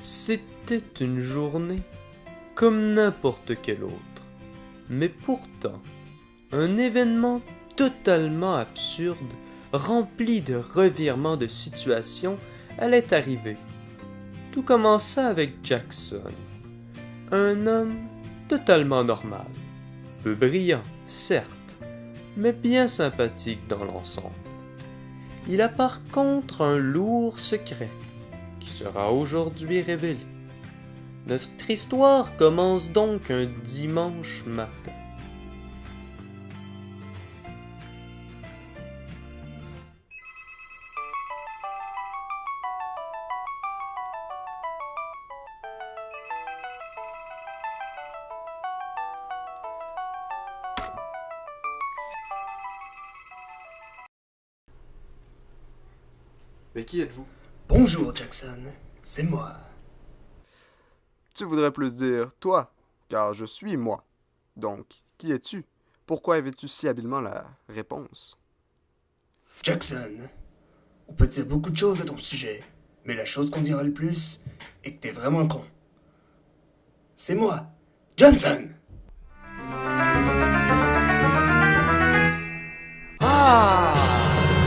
C'était une journée comme n'importe quelle autre. Mais pourtant, un événement totalement absurde, rempli de revirements de situation, allait arriver. Tout commença avec Jackson, un homme totalement normal, peu brillant, certes, mais bien sympathique dans l'ensemble. Il a par contre un lourd secret, qui sera aujourd'hui révélé. Notre histoire commence donc un dimanche matin. Mais qui êtes-vous? Bonjour Jackson, c'est moi. Tu voudrais plus dire toi, car je suis moi. Donc, qui es-tu? Pourquoi avais-tu si habilement la réponse? Jackson, on peut dire beaucoup de choses à ton sujet, mais la chose qu'on dira le plus est que t'es vraiment con. C'est moi, Johnson! Ah!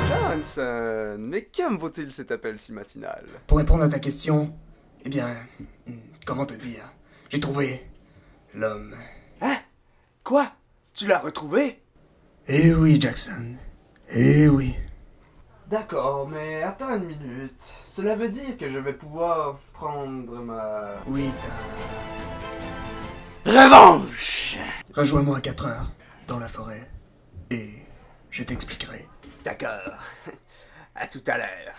Johnson! Mais qu'aime vaut-il cet appel si matinal? Pour répondre à ta question, eh bien, comment te dire? J'ai trouvé l'homme. Hein? Quoi? Tu l'as retrouvé? Eh oui, Jackson. Eh oui. D'accord, mais attends une minute. Cela veut dire que je vais pouvoir prendre ma... Oui, revanche! rejoins-moi à 4 heures, dans la forêt, et je t'expliquerai. D'accord. À tout à l'heure.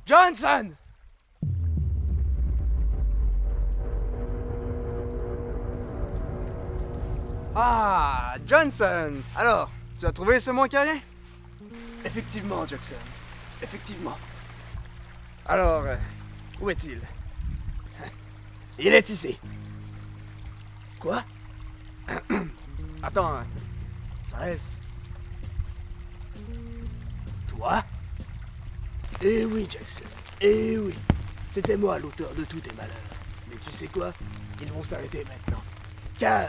Johnson! Ah, Johnson! Alors, tu as trouvé ce moins carré? Effectivement, Jackson. Effectivement. Alors, où est-il? Il est ici. Quoi? Attends, serait-ce... toi? Eh oui, Jackson. Eh oui. C'était moi l'auteur de tous tes malheurs. Mais tu sais quoi? Ils vont s'arrêter maintenant. Car...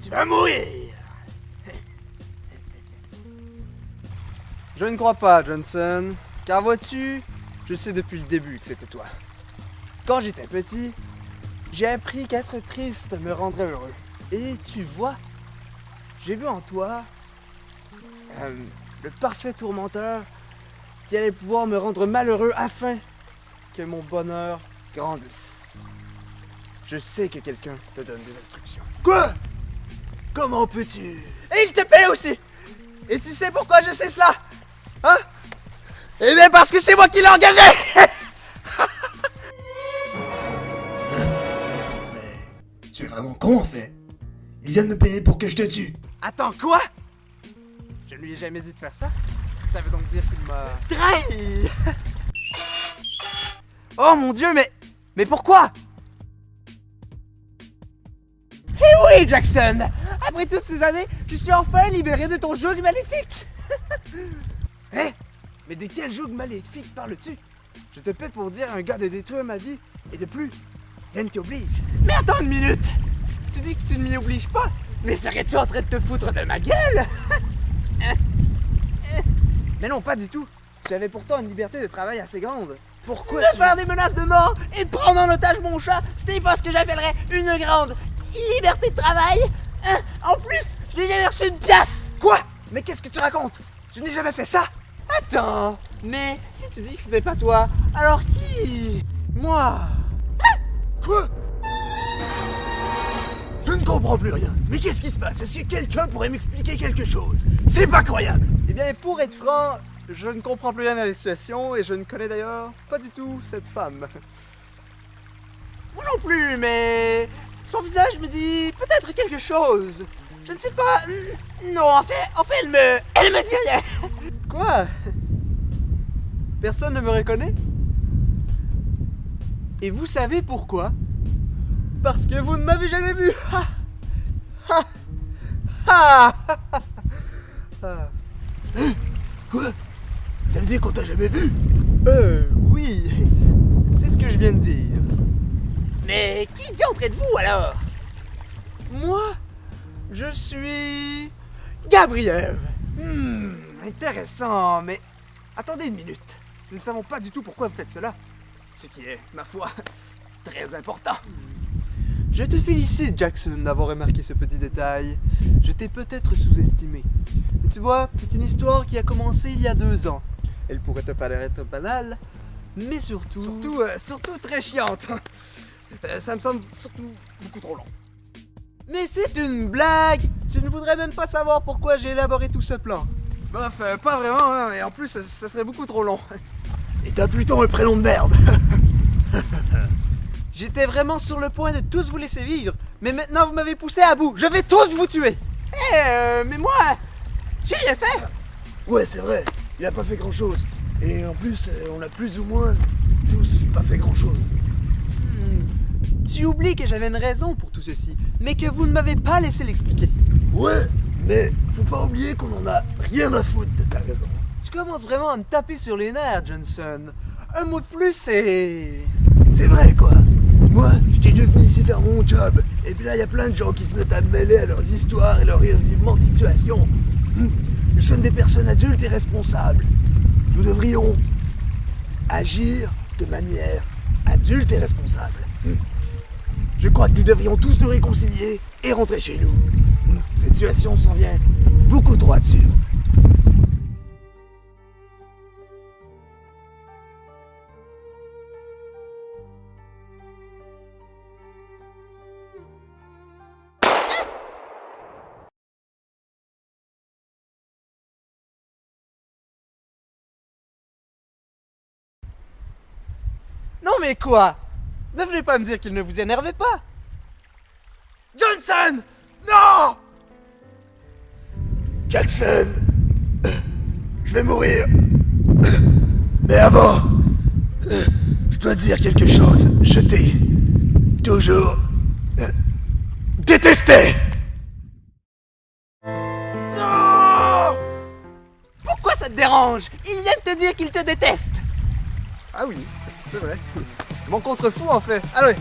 tu vas mourir! Je ne crois pas, Johnson. Car vois-tu, je sais depuis le début que c'était toi. Quand j'étais petit, j'ai appris qu'être triste me rendrait heureux. Et tu vois, j'ai vu en toi le parfait tourmenteur qui allait pouvoir me rendre malheureux afin que mon bonheur grandisse. Je sais que quelqu'un te donne des instructions. Quoi? Comment peux-tu? Et il te paie aussi! Et tu sais pourquoi je sais cela? Hein? Eh bien parce que c'est moi qui l'ai engagé! Mais... tu es vraiment con en fait. Il vient de me payer pour que je te tue. Attends, quoi? Je ne lui ai jamais dit de faire ça. Ça veut donc dire qu'il m'a... trahi! Oh mon Dieu, mais pourquoi? Eh oui, Jackson! Après toutes ces années, je suis enfin libéré de ton joug maléfique! Hein? Mais de quel joug maléfique parles-tu? Je te paie pour dire à un gars de détruire ma vie, et de plus, rien ne t'y oblige. Mais attends une minute! Tu dis que tu ne m'y obliges pas, mais serais-tu en train de te foutre de ma gueule? Mais non, pas du tout. J'avais pourtant une liberté de travail assez grande. Pourquoi de faire des menaces de mort et de prendre en otage mon chat, c'était pas ce que j'appellerais une grande liberté de travail. Hein? En plus, je n'ai jamais reçu une pièce. Quoi? Mais qu'est-ce que tu racontes? Je n'ai jamais fait ça. Attends, mais si tu dis que c'était pas toi, alors qui? Moi? Quoi? Je ne comprends plus rien. Mais qu'est-ce qui se passe? Est-ce que quelqu'un pourrait m'expliquer quelque chose? C'est pas croyable. Eh bien, pour être franc, je ne comprends plus rien à la situation et je ne connais d'ailleurs pas du tout cette femme. Moi non plus, mais son visage me dit peut-être quelque chose. Je ne sais pas. Non, en fait, elle me dit rien. Quoi? Personne ne me reconnaît? Et vous savez pourquoi? Parce que vous ne m'avez jamais vu. Ha! Ha! Ha! Ha! Quoi? Ça veut dire qu'on t'a jamais vu? Oui. C'est ce que je viens de dire. Mais qui diantre êtes-vous alors? Moi, je suis Gabriel. Intéressant, mais attendez une minute. Nous ne savons pas du tout pourquoi vous faites cela. Ce qui est, ma foi, très important. Je te félicite, Jackson, d'avoir remarqué ce petit détail. Je t'ai peut-être sous-estimé. Mais tu vois, c'est une histoire qui a commencé il y a 2 ans. Elle pourrait te paraître banale, mais surtout très chiante. Ça me semble surtout beaucoup trop long. Mais c'est une blague. Tu ne voudrais même pas savoir pourquoi j'ai élaboré tout ce plan. Bref, pas vraiment, hein, et en plus, ça serait beaucoup trop long. Et t'as plutôt un prénom de merde. J'étais vraiment sur le point de tous vous laisser vivre, mais maintenant vous m'avez poussé à bout. Je vais tous vous tuer. Mais moi, j'ai rien fait. Ouais, c'est vrai. Il a pas fait grand-chose. Et en plus, on a plus ou moins tous pas fait grand-chose. Tu oublies que j'avais une raison pour tout ceci, mais que vous ne m'avez pas laissé l'expliquer. Ouais, mais faut pas oublier qu'on en a rien à foutre de ta raison. Tu commences vraiment à me taper sur les nerfs, Johnson. Un mot de plus et... C'est vrai, quoi. Moi, j'étais déjà venu ici faire mon job. Et puis là, il y a plein de gens qui se mettent à me mêler à leurs histoires et leurs revirements de situation. Nous sommes des personnes adultes et responsables. Nous devrions agir de manière adulte et responsable. Je crois que nous devrions tous nous réconcilier et rentrer chez nous. Cette situation s'en vient beaucoup trop absurde. Non mais quoi? Ne venez pas me dire qu'il ne vous énervait pas. Johnson! Non! Jackson! Je vais mourir. Mais avant, je dois te dire quelque chose. Je t'ai toujours détesté! Non! Pourquoi ça te dérange? Il vient de te dire qu'il te déteste. Ah oui, c'est vrai. Mon contre-fou en fait. Allez,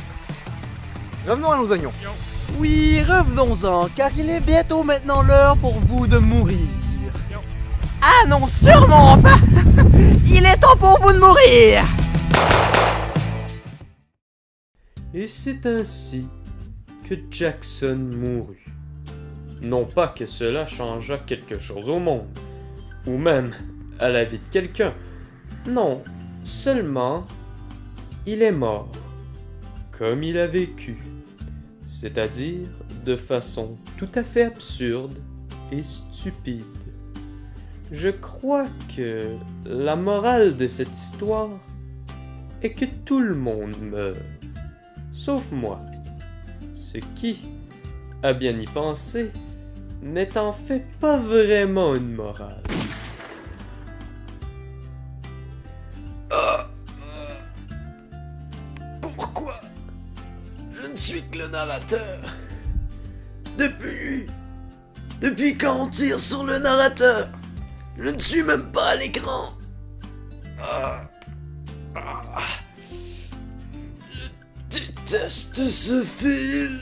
revenons à nos oignons. Oui, revenons-en, car il est bientôt maintenant l'heure pour vous de mourir. Ah non, sûrement pas! Il est temps pour vous de mourir! Et c'est ainsi que Jackson mourut. Non pas que cela changeât quelque chose au monde, ou même à la vie de quelqu'un. Non, seulement, il est mort, comme il a vécu, c'est-à-dire de façon tout à fait absurde et stupide. Je crois que la morale de cette histoire est que tout le monde meurt, sauf moi. Ce qui, à bien y penser, n'est en fait pas vraiment une morale. Pourquoi je ne suis que le narrateur? Depuis quand on tire sur le narrateur? Je ne suis même pas à l'écran. Je déteste ce film.